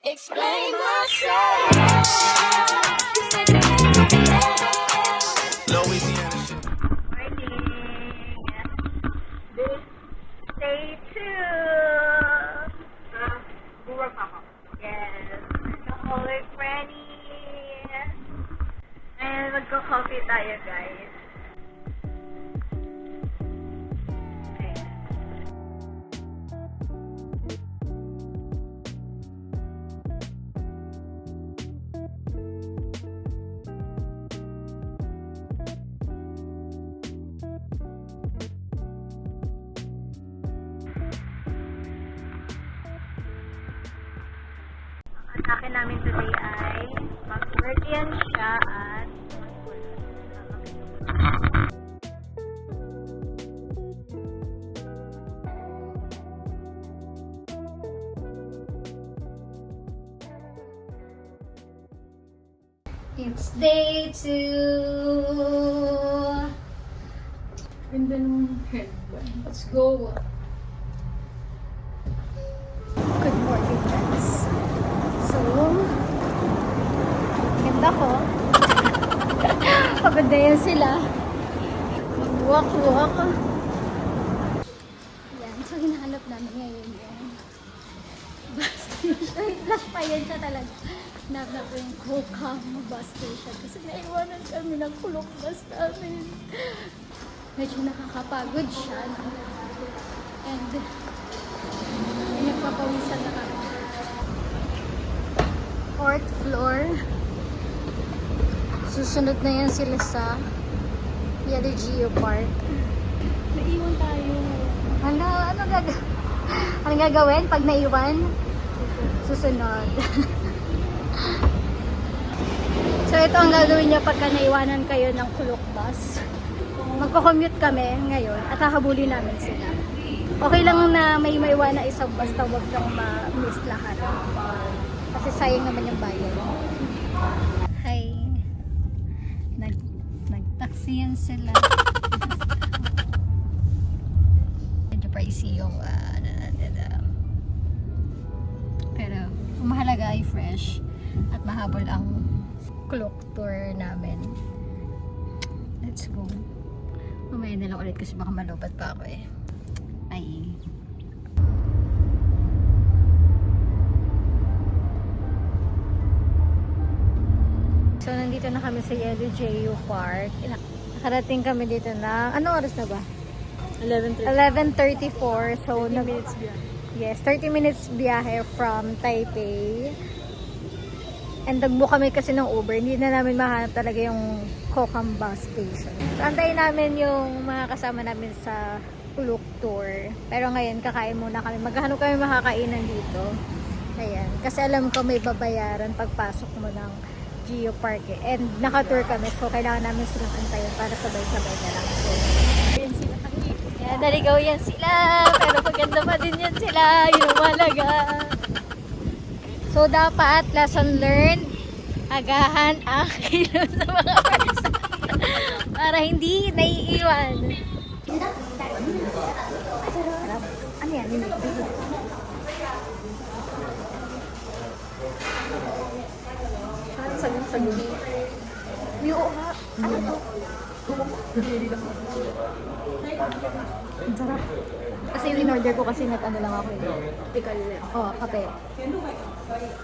Explain myself. Louisiana shit. Morning. Day 2. Buwag ako. Yes. Alcoholic Franny. And magko-coffee tayo, guys. Ayan. Ang akin namin today ay mag-work yan siya at it's day 2. And then let's go. Good morning, friends. So, ganda ko. Pagod na yan sila. Mag-walk-walk. Yan. So, hinahanap namin ngayon yung bus station. Flash pa yan siya talaga. Hanap ko yung Kokam bus station. Kasi naiwanan kami ng kulok bus namin. Medyo nakakapagod siya. No? And, nagpapawisan na kami. 4th floor. Susunod na yan sila sa Yellow Geo Park. Naiwan tayo. Ano gagawin pag naiwan? Susunod. So ito ang gagawin niya pagka naiwanan kayo ng kulok bus. Magko-commute kami ngayon at hahabulin namin sila. Okay lang na may maiwan na isang basta wag lang ma-miss lahat. Kasi sayang naman yung bayad. Hi. Nag-taxi yan sila. Medyo pricey yung pero ang mahalaga ay fresh at mahabol ang clock tour namin. Let's go. Mamaya na lang ulit kasi baka malubat pa ako eh. Ay. So, nandito na kami sa Yellow Geo Park. Nakarating kami dito na, anong oras na ba? 11:34. So, 30 minutes biya. yes, 30 minutes biyahe from Taipei. And nag-book kami kasi ng Uber. Hindi na namin mahanap talaga yung Kokam bus station. So, antayin namin yung mga kasama namin sa Kuluk Tour. Pero ngayon, kakain muna kami. Maghanap kami makakainan dito. Ayan. Kasi alam ko may babayaran pagpasok mo ng Geo Park eh. And naka-tour kami. So, kailangan namin silang antayin para sabay-sabay na lang. So, Ayan sila. yan, naligaw yan sila. Pero maganda pa din yan sila. Yun ang mahalaga. So, dapat, lesson learned, agahan ang kilos sa mga person para hindi naiiwan. Ano yan? Saging-saging. Yung ha? Ano to? Ang sarap. Kasi yung in-order ko kasi nag-ano lang ako eh. Tikal lang. Oh, kape.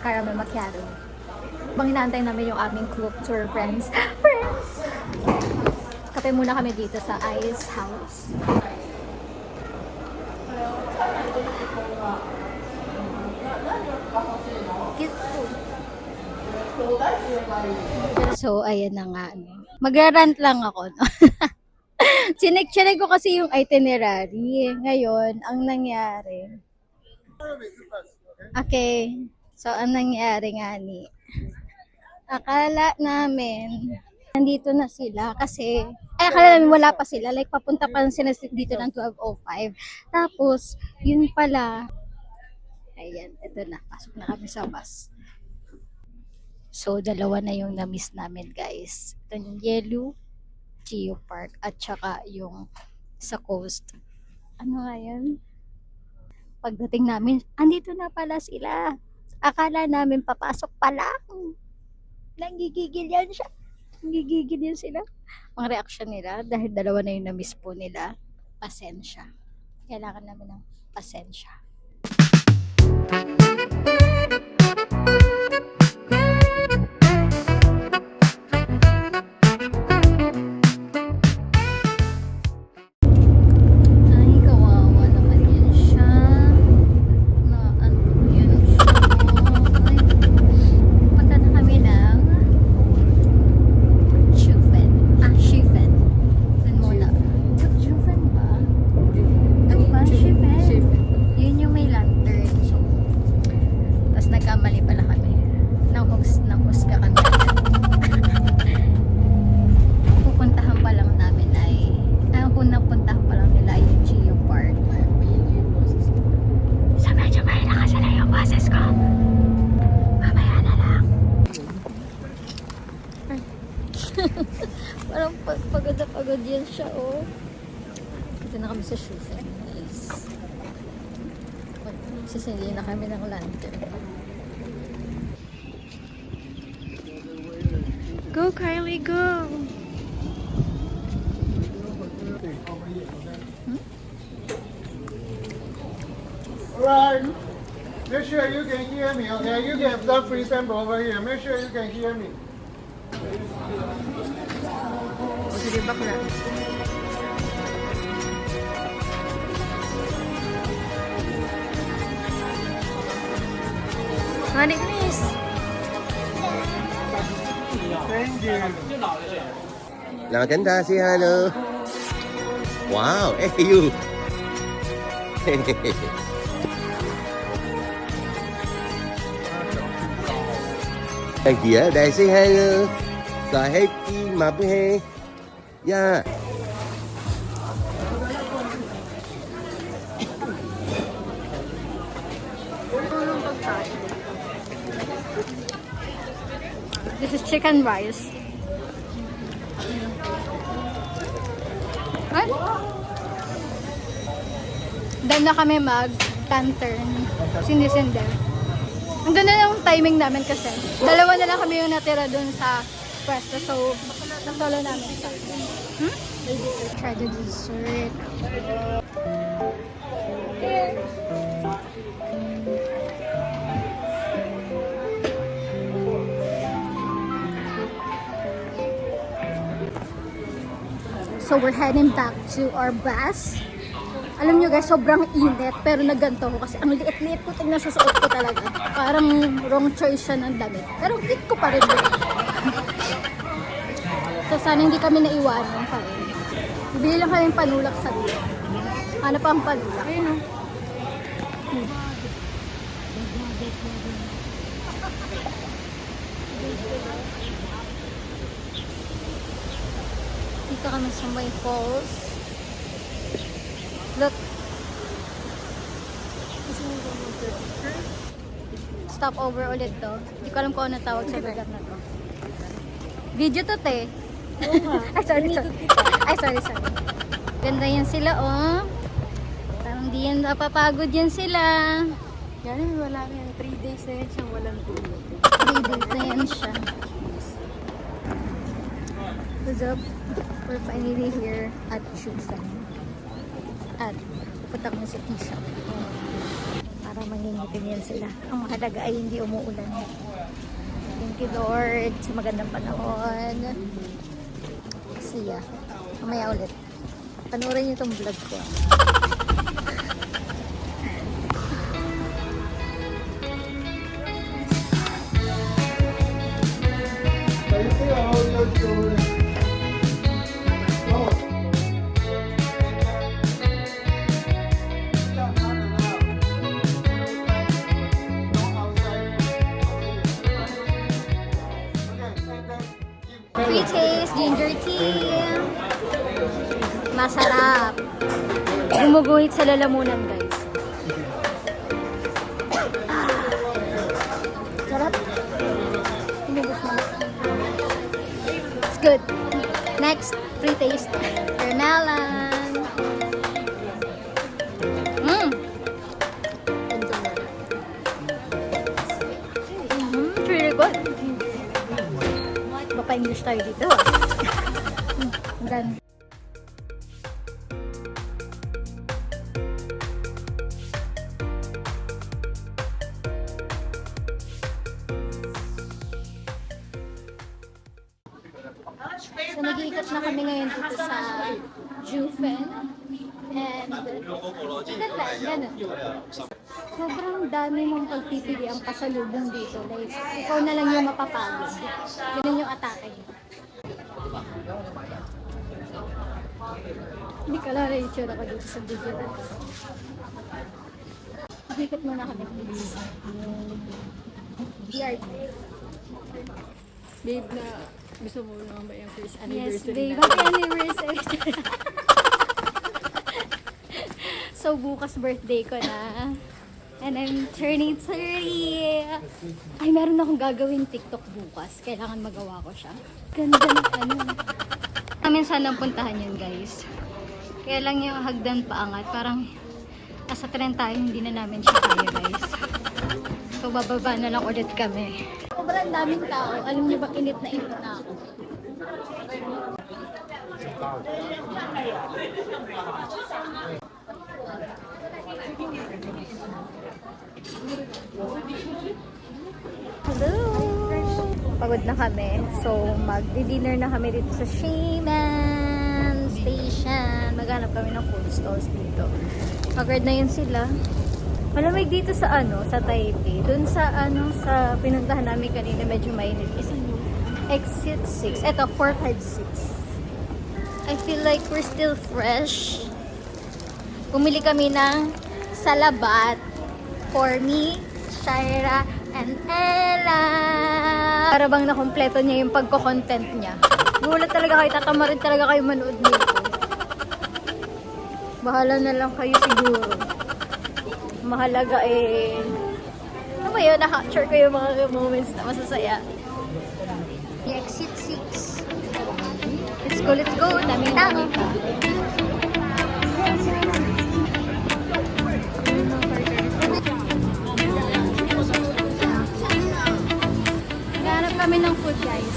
Caramel macchiato. Bang inaantay namin yung aming group tour friends. Friends! Kape muna kami dito sa Ice House. Cute food. So, ayan na nga. Magra-rant lang ako. No? Chinek ko kasi yung itinerary. Ngayon, ang nangyari. Okay. So, ang nangyari nga ni, akala namin, nandito na sila kasi, akala namin wala pa sila. Like, papunta pa sila dito ng 12:05. Tapos, yun pala, ayan, ito na. Pasok na kami sa bus. So, dalawa na yung na-miss namin, guys. Ito yung Yellow Geo Park at saka yung sa coast. Ano nga yun? Pagdating namin, andito na pala sila. Akala namin papasok pa lang. Nagigigil yan siya. Nagigigil yan sila. Ang reaction nila, dahil dalawa na yung na-miss po nila, pasensya. Kailangan namin ng pasensya. Ay, kawawa naman yan siya. Naantok yan siya. Ay, punta na kami ng Schufen. Schufen. Doon muna. Schufen ba? Ano ba? Schufen? Yun yung may lantern. So, tapos nagkamali pala kami. Nahusga kami. Pupuntahan pa lang namin ay ang unang puntahan pa lang nila ay yung Geo Park. So medyo may lakas na yung boses ko. Mamaya na lang. Parang pagod na pagod yan siya, oh. Dito na kami sa Schufen, guys. Sisindi na kami ng lantern. Go, Kylie, go! Alright. Make sure you can hear me, okay? You can don't freestyle over here. Make sure you can hear me. O, sige, bakla. Manik, miss! Thank you. 老跟他 say hello. Wow, hey you. Anh kia đây say hello. Sa happy mà bữa hè. Yeah. This is chicken rice. Ay? Doon na kami mag-lantern. Sindi-sindi. Ang ganda ng timing namin kasi. Dalawa na lang kami yung natira doon sa pwesto. So, nasolo namin sa try the dessert. So we're heading back to our bus. Alam nyo guys, sobrang init pero naganto ko kasi ang liit-liit ko tingnan sa suot ko talaga. Parang wrong choice siya ng damit. Pero fit ko pa rin din. So sana hindi kami naiwanan pa rin. Bibili lang kami panulak sa dito. Ano pa ang panulak? Ayun o. Dito kami sa May Falls. Look. Stop over ulit to. Hindi ko alam kung ano tawag sa lugar na to. Video to, te. Ay, sorry. Ay, sorry. Ganda yan sila, oh. Parang di yan napapagod yan sila. Yan, wala na yan. 3 days na yan siyang walang tulog. 3 days na yan siya. What's up? We're finally here at Schufen. At pupunta kami sa Tisha. Para mangingitin yan sila. Ang mahalaga ay hindi umuulan. Thank you Lord sa magandang panahon. See ya. Mamaya ulit. Panoorin niyo itong vlog ko. Free taste, ginger tea. Masarap. Gumuguhit sa lalamunan, guys. Sarap. Inubos mo. It's good. Next, free taste. Watermelon. likod. Mapa-English tayo dito. Gan. So, nag-iikot na kami ngayon dito sa Jufen. And, ganun. Sobrang dami mong pagpipili ang pasalubong dito. Like, ikaw na lang yung mapapagod. Ganun yung atake. Hindi ka lang na-itsura ko dito sa video. Nag-iikot muna kami. DRT. Babe, na gusto mo naman ba yung first Yes, anniversary babe. na? Happy anniversary. So, bukas birthday ko na. And I'm turning 30. Ay, meron akong gagawin TikTok bukas. Kailangan magawa ko siya. Ganda ng ano. Namin sanang puntahan yun, guys. Kaya lang yung hagdan paangat. Parang nasa trend tayo, hindi na namin siya kaya, guys. So, bababa na lang ulit kami. Sobrang daming tao. Alam niyo ba, init na ako. Hello! Pagod na kami. So, magdi-dinner na kami dito sa Xiamen Station. Maghanap kami ng food stalls dito. Pagod na yun sila. Malamig dito sa sa Taipei. Doon sa sa pinuntahan namin kanina, medyo mainit. Kasi exit 6. Eto, 456. I feel like we're still fresh. Bumili kami ng salabat for me, Shaira, and Ella. Para bang nakompleto niya yung pagko-content niya. Gulat talaga kayo, tatama rin talaga kayo manood nito. Bahala na lang kayo siguro. Mahalaga ano ba yun? Na-capture ko yung mga moments na masasaya. Exit 6. Let's go, let's go. Daming tao. Naghanap kami ng food, guys.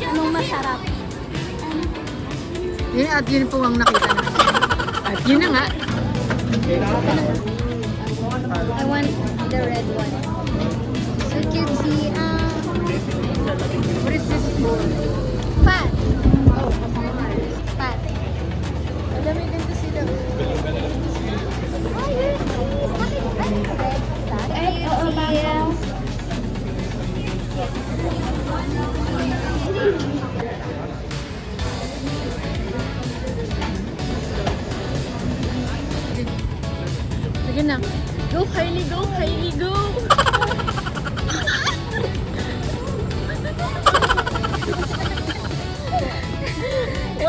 Anong masarap? Yun at yun po ang nakita natin. At yun na nga. I want the red one. So cutesy. What is this for? Pat. Oh, pat. Alam mo din sila. Oh, you're sweet. Bakit red? Sige na. Go, Kylie, go, Kylie, go!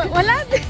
Wala din.